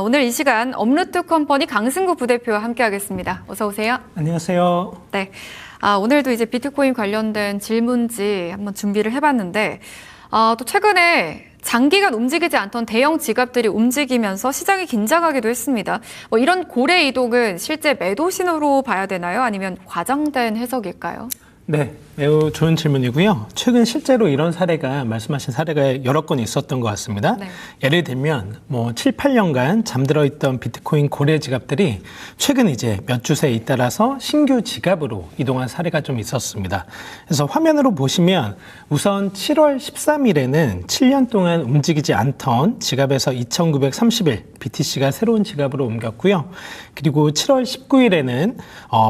오늘 이 시간 업루트 컴퍼니 강승구 부대표와 함께하겠습니다. 어서 오세요. 안녕하세요. 네, 오늘도 이제 비트코인 관련된 질문지 한번 준비를 해봤는데 또 최근에 장기간 움직이지 않던 대형 지갑들이 움직이면서 시장이 긴장하기도 했습니다. 이런 고래 이동은 실제 매도 신호로 봐야 되나요? 아니면 과장된 해석일까요? 네, 매우 좋은 질문이고요. 최근 실제로 이런 사례가 말씀하신 사례가 여러 건 있었던 것 같습니다. 네. 예를 들면 7, 8년간 잠들어 있던 비트코인 고래 지갑들이 최근 이제 몇 주새에 잇따라서 신규 지갑으로 이동한 사례가 좀 있었습니다. 그래서 화면으로 보시면 우선 7월 13일에는 7년 동안 움직이지 않던 지갑에서 2,930일 BTC가 새로운 지갑으로 옮겼고요. 그리고 7월 19일에는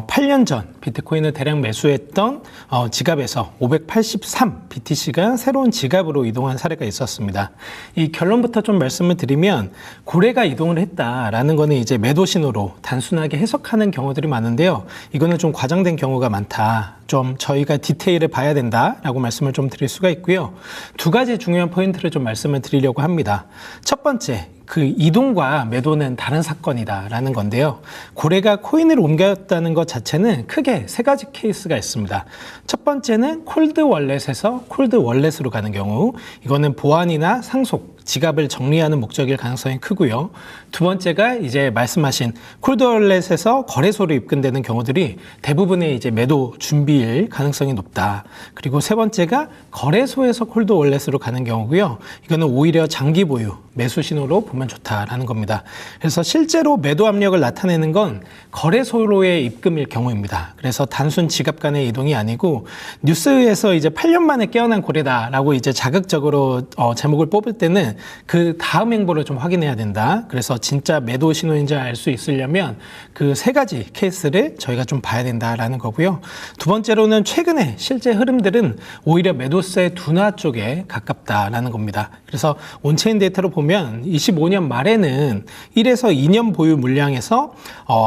8년 전 비트코인을 대량 매수했던 지갑에서 583 BTC가 새로운 지갑으로 이동한 사례가 있었습니다. 이 결론부터 좀 말씀을 드리면 고래가 이동을 했다라는 거는 이제 매도 신호로 단순하게 해석하는 경우들이 많은데요. 이거는 좀 과장된 경우가 많다. 좀 저희가 디테일을 봐야 된다라고 말씀을 좀 드릴 수가 있고요. 두 가지 중요한 포인트를 좀 말씀을 드리려고 합니다. 첫 번째, 그 이동과 매도는 다른 사건이다라는 건데요. 고래가 코인을 옮겼다는 것 자체는 크게 세 가지 케이스가 있습니다. 첫 번째는 콜드 월렛에서 콜드 월렛으로 가는 경우, 이거는 보안이나 상속, 지갑을 정리하는 목적일 가능성이 크고요. 두 번째가 이제 말씀하신 콜드 월렛에서 거래소로 입금되는 경우들이 대부분의 이제 매도 준비일 가능성이 높다. 그리고 세 번째가 거래소에서 콜드 월렛으로 가는 경우고요. 이거는 오히려 장기 보유, 매수 신호로 보면 좋다라는 겁니다. 그래서 실제로 매도 압력을 나타내는 건 거래소로의 입금일 경우입니다. 그래서 단순 지갑 간의 이동이 아니고 뉴스에서 이제 8년 만에 깨어난 고래다라고 이제 자극적으로 제목을 뽑을 때는 그 다음 행보를 좀 확인해야 된다. 그래서 진짜 매도 신호인지 알 수 있으려면 그 세 가지 케이스를 저희가 좀 봐야 된다라는 거고요. 두 번째로는 최근에 실제 흐름들은 오히려 매도세 둔화 쪽에 가깝다라는 겁니다. 그래서 온체인 데이터로 보면 25년 말에는 1에서 2년 보유 물량에서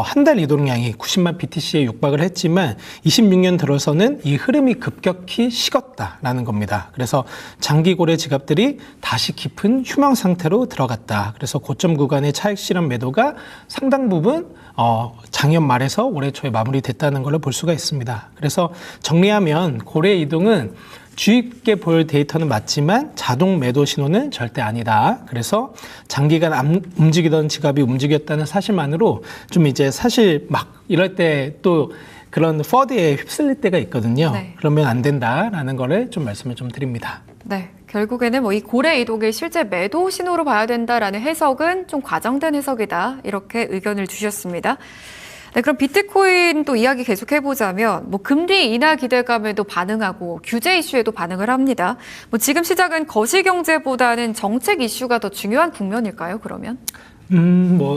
한 달 이동량이 90만 BTC에 육박을 했지만 26년 들어서는 이 흐름이 급격히 식었다라는 겁니다. 그래서 장기 고래 지갑들이 다시 깊은 휴망 상태로 들어갔다. 그래서 고점 구간의 차익 실현 매도가 상당 부분 작년 말에서 올해 초에 마무리됐다는 걸 볼 수가 있습니다. 그래서 정리하면 고래 이동은 주의 깊게 볼 데이터는 맞지만 자동 매도 신호는 절대 아니다. 그래서 장기간 안 움직이던 지갑이 움직였다는 사실만으로 좀 이제 사실 막 이럴 때 또 그런 퍼드에 휩쓸릴 때가 있거든요. 네. 그러면 안 된다라는 거를 좀 말씀을 좀 드립니다. 네, 결국에는 이 고래 이동을 실제 매도 신호로 봐야 된다라는 해석은 좀 과장된 해석이다. 이렇게 의견을 주셨습니다. 네, 그럼 비트코인 또 이야기 계속 해보자면 금리 인하 기대감에도 반응하고 규제 이슈에도 반응을 합니다. 지금 시장은 거시경제보다는 정책 이슈가 더 중요한 국면일까요, 그러면?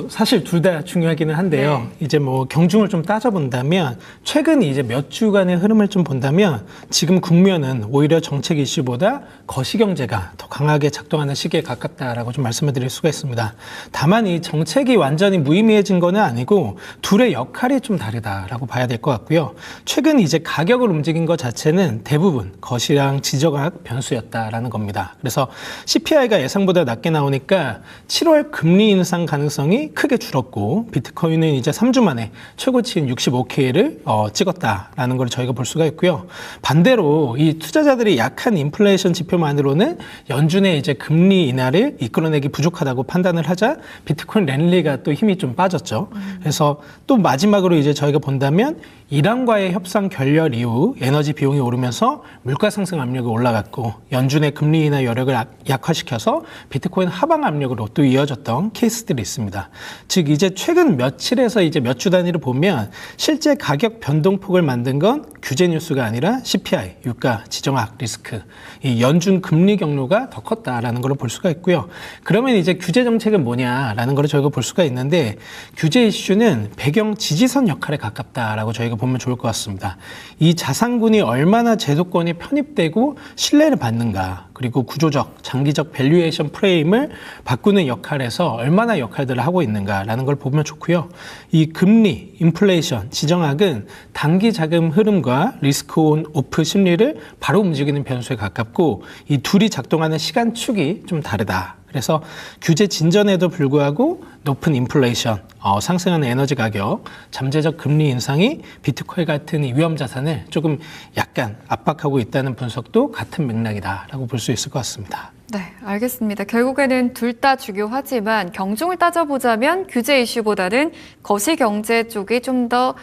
사실 둘 다 중요하기는 한데요. 네. 이제 경중을 좀 따져본다면, 최근 이제 몇 주간의 흐름을 좀 본다면, 지금 국면은 오히려 정책 이슈보다 거시경제가 더 강하게 작동하는 시기에 가깝다라고 좀 말씀을 드릴 수가 있습니다. 다만 이 정책이 완전히 무의미해진 거는 아니고, 둘의 역할이 좀 다르다라고 봐야 될 것 같고요. 최근 이제 가격을 움직인 것 자체는 대부분 거시랑 지정학 변수였다라는 겁니다. 그래서 CPI가 예상보다 낮게 나오니까 7월 금리 인상 가능성이 크게 줄었고, 비트코인은 이제 3주 만에 최고치인 65K를 찍었다라는 걸 저희가 볼 수가 있고요. 반대로 이 투자자들이 약한 인플레이션 지표만으로는 연준의 이제 금리 인하를 이끌어내기 부족하다고 판단을 하자 비트코인 랠리가 또 힘이 좀 빠졌죠. 그래서 또 마지막으로 이제 저희가 본다면 이란과의 협상 결렬 이후 에너지 비용이 오르면서 물가 상승 압력이 올라갔고, 연준의 금리 인하 여력을 약화시켜서 비트코인 하방 압력으로 또 이어졌던 케이스들이 있습니다. 즉 이제 최근 며칠에서 이제 몇 주 단위로 보면 실제 가격 변동폭을 만든 건 규제 뉴스가 아니라 CPI, 유가, 지정학, 리스크, 이 연준 금리 경로가 더 컸다라는 걸 볼 수가 있고요. 그러면 이제 규제 정책은 뭐냐라는 걸 저희가 볼 수가 있는데, 규제 이슈는 배경 지지선 역할에 가깝다라고 저희가 보면 좋을 것 같습니다. 이 자산군이 얼마나 제도권에 편입되고 신뢰를 받는가, 그리고 구조적, 장기적 밸류에이션 프레임을 바꾸는 역할에서 얼마나 역할들을 하고 있는가라는 걸 보면 좋고요. 이 금리, 인플레이션, 지정학은 단기 자금 흐름과 리스크 온 오프 심리를 바로 움직이는 변수에 가깝고, 이 둘이 작동하는 시간축이 좀 다르다. 그래서 규제 진전에도 불구하고 높은 인플레이션, 상승하는 에너지 가격, 잠재적 금리 인상이 비트코인 같은 이 위험 자산을 조금 약간 압박하고 있다는 분석도 같은 맥락이다라고 볼 수 있을 것 같습니다. 네, 알겠습니다. 결국에는 둘 다 중요하지만 경중을 따져보자면 규제 이슈보다는 거시경제 쪽이 좀 더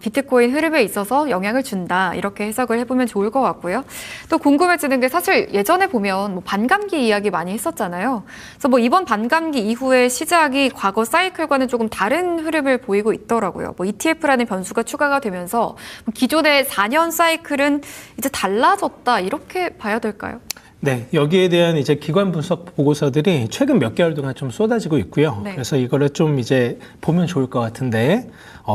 비트코인 흐름에 있어서 영향을 준다. 이렇게 해석을 해보면 좋을 것 같고요. 또 궁금해지는 게 사실 예전에 보면 뭐 반감기 이야기 많이 했었잖아요. 그래서 뭐 이번 반감기 이후에 시장이 과거 사이클과는 조금 다른 흐름을 보이고 있더라고요. 뭐 ETF라는 변수가 추가가 되면서 기존의 4년 사이클은 이제 달라졌다. 이렇게 봐야 될까요? 네, 여기에 대한 이제 기관 분석 보고서들이 최근 몇 개월 동안 좀 쏟아지고 있고요. 네. 그래서 이거를 좀 이제 보면 좋을 것 같은데,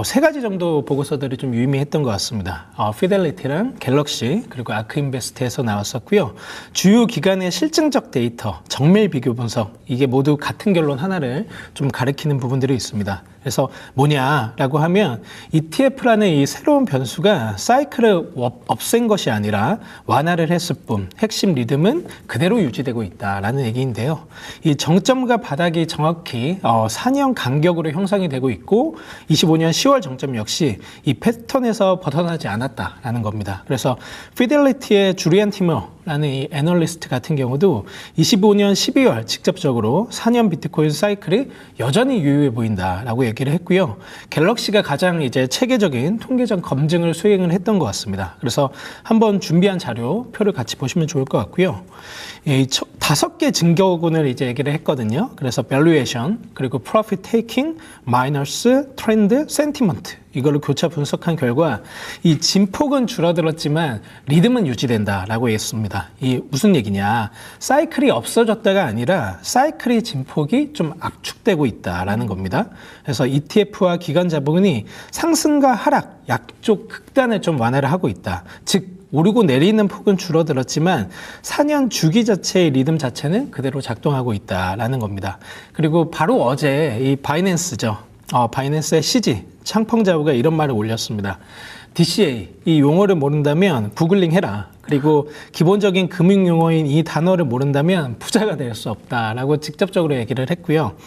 세 가지 정도 보고서들이 좀 유의미했던 것 같습니다. 피델리티랑 갤럭시, 그리고 아크인베스트에서 나왔었고요. 주요 기관의 실증적 데이터, 정밀 비교 분석, 이게 모두 같은 결론 하나를 좀 가리키는 부분들이 있습니다. 그래서 뭐냐라고 하면 ETF라는 이 새로운 변수가 사이클을 없앤 것이 아니라 완화를 했을 뿐 핵심 리듬은 그대로 유지되고 있다라는 얘기인데요. 이 정점과 바닥이 정확히 4년 간격으로 형성이 되고 있고 25년 10월 정점 역시 이 패턴에서 벗어나지 않았다라는 겁니다. 그래서 피델리티의 주리안 티머라는 이 애널리스트 같은 경우도 25년 12월 직접적으로 4년 비트코인 사이클이 여전히 유효해 보인다라고 얘기를 했고요. 갤럭시가 가장 이제 체계적인 통계적 검증을 수행을 했던 것 같습니다. 그래서 한번 준비한 자료표를 같이 보시면 좋을 것 같고요. 이 5개 증거군을 이제 얘기를 했거든요. 그래서 valuation, 그리고 profit taking, minus, trend, sentiment. 이거를 교차 분석한 결과 이 진폭은 줄어들었지만 리듬은 유지된다라고 했습니다. 이 무슨 얘기냐? 사이클이 없어졌다가 아니라 사이클의 진폭이 좀 압축되고 있다라는 겁니다. 그래서 ETF와 기관 자본이 상승과 하락, 약쪽 극단을 좀 완화를 하고 있다. 즉 오르고 내리는 폭은 줄어들었지만 4년 주기 자체의 리듬 자체는 그대로 작동하고 있다라는 겁니다. 그리고 바로 어제 이 바이낸스죠. 바이낸스의 CG 창펑자우가 이런 말을 올렸습니다. DCA 이 용어를 모른다면 구글링 해라. 그리고 기본적인 금융 용어인 이 단어를 모른다면 부자가 될 수 없다라고 직접적으로 얘기를 했고요.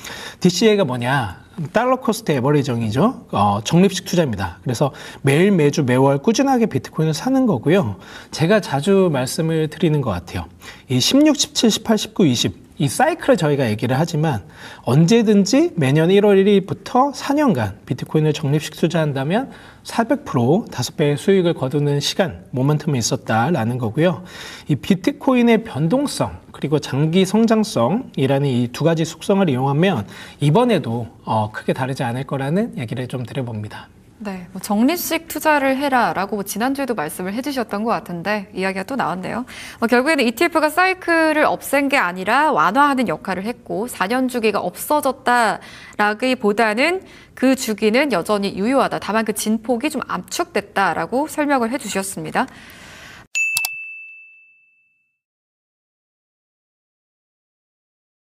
DCA가 뭐냐? 달러 코스트 에버리정이죠. 적립식 투자입니다. 그래서 매일 매주 매월 꾸준하게 비트코인을 사는 거고요. 제가 자주 말씀을 드리는 것 같아요. 이 16, 17, 18, 19, 20 이 사이클을 저희가 얘기를 하지만 언제든지 매년 1월 1일부터 4년간 비트코인을 적립식 투자한다면 400% 5배의 수익을 거두는 시간, 모멘텀이 있었다라는 거고요. 이 비트코인의 변동성 그리고 장기 성장성이라는 이 두 가지 속성을 이용하면 이번에도 크게 다르지 않을 거라는 얘기를 좀 드려봅니다. 네, 뭐 적립식 투자를 해라라고 지난주에도 말씀을 해주셨던 것 같은데 이야기가 또 나왔네요. 결국에는 ETF가 사이클을 없앤 게 아니라 완화하는 역할을 했고 4년 주기가 없어졌다라기보다는 그 주기는 여전히 유효하다. 다만 그 진폭이 좀 압축됐다라고 설명을 해주셨습니다.